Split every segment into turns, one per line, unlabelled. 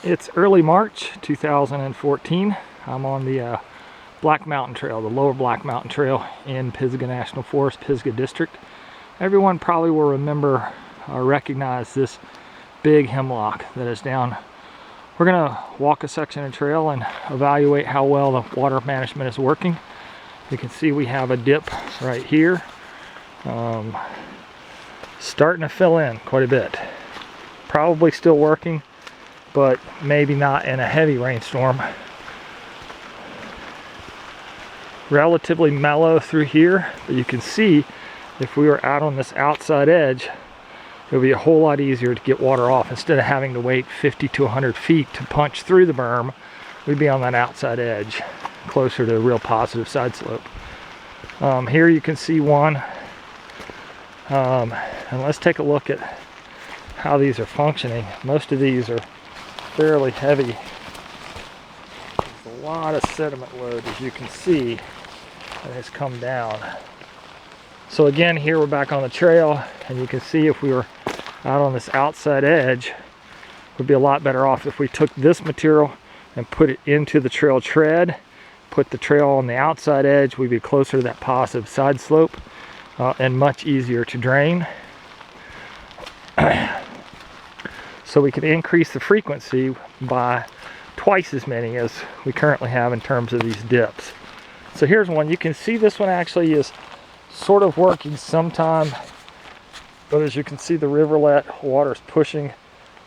It's early March 2014. I'm on the Black Mountain Trail, the lower Black Mountain Trail in Pisgah National Forest, Pisgah District. Everyone probably will remember or recognize this big hemlock that is down. We're going to walk a section of trail and evaluate how well the water management is working. You can see we have a dip right here. Starting to fill in quite a bit. Probably still working, but maybe not in a heavy rainstorm. Relatively mellow through here, but you can see if we were out on this outside edge, it would be a whole lot easier to get water off. Instead of having to wait 50 to 100 feet to punch through the berm, we'd be on that outside edge, closer to a real positive side slope. Here you can see one, and let's take a look at how these are functioning. Most of these are fairly heavy. There's a lot of sediment load, as you can see, that has come down. So again, here we're back on the trail, and you can see if we were out on this outside edge, we'd be a lot better off if we took this material and put it into the trail tread, put the trail on the outside edge. We'd be closer to that positive side slope and much easier to drain. So we can increase the frequency by twice as many as we currently have in terms of these dips. So here's one. You can see this one actually is sort of working sometime, but as you can see, the rivulet water's pushing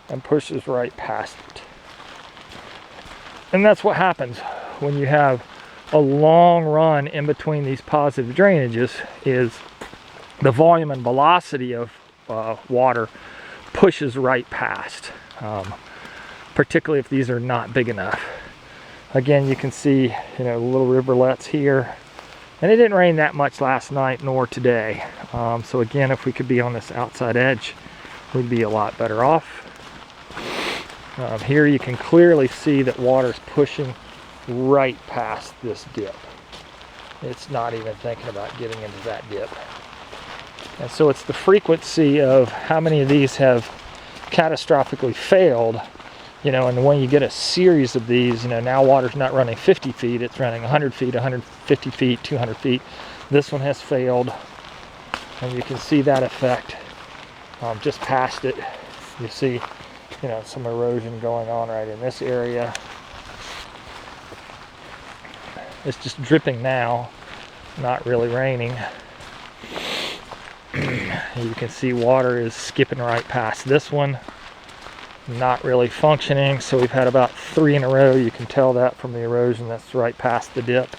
and pushes right past it. And that's what happens when you have a long run in between these positive drainages, is the volume and velocity of water pushes right past, particularly if these are not big enough. Again, you can see, little rivulets here, and it didn't rain that much last night nor today. So again, if we could be on this outside edge, we'd be a lot better off. Here you can clearly see that water's pushing right past this dip. It's not even thinking about getting into that dip. And so it's the frequency of how many of these have catastrophically failed, and when you get a series of these, now water's not running 50 feet, it's running 100 feet, 150 feet, 200 feet. This one has failed, and you can see that effect just past it. You see, some erosion going on right in this area. It's just dripping now, not really raining. You can see water is skipping right past this one, not really functioning. So we've had about 3 in a row. You can tell that from the erosion that's right past the dip.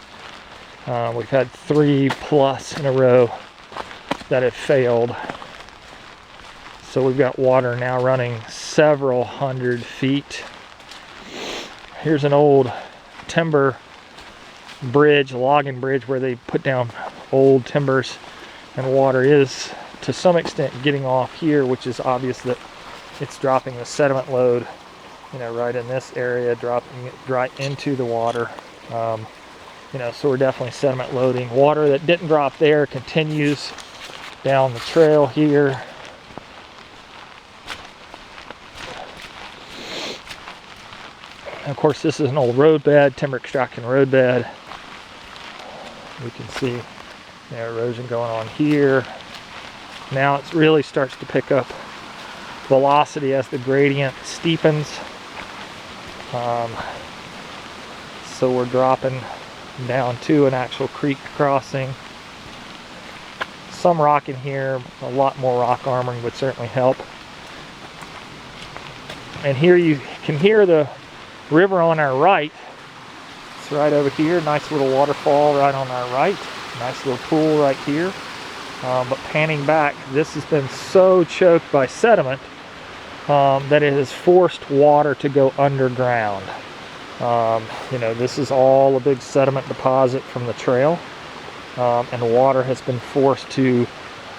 We've had 3+ in a row that have failed. So we've got water now running several hundred feet. Here's an old timber bridge, logging bridge, where they put down old timbers, and water is to some extent getting off here, which is obvious that it's dropping the sediment load, right in this area, dropping it right into the water. So we're definitely sediment loading. Water that didn't drop there continues down the trail here. And of course, this is an old road bed, timber extraction road bed. We can see erosion going on here. Now it really starts to pick up velocity as the gradient steepens. So we're dropping down to an actual creek crossing. Some rock in here, a lot more rock armoring would certainly help. And here you can hear the river on our right. It's right over here, nice little waterfall right on our right. Nice little pool right here. But panning back, this has been so choked by sediment that it has forced water to go underground. This is all a big sediment deposit from the trail, and the water has been forced to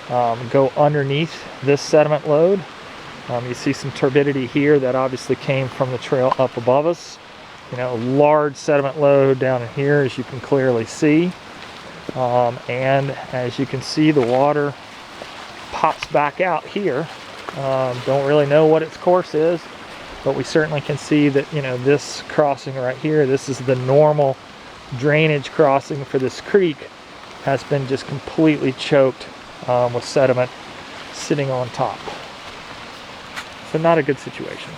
go underneath this sediment load. You see some turbidity here that obviously came from the trail up above us. Large sediment load down in here, as you can clearly see. And as you can see, the water pops back out here. Don't really know what its course is. but we certainly can see that, you know, this crossing right here, this is the normal drainage crossing for this creek, has been just completely choked with sediment sitting on top. So not a good situation.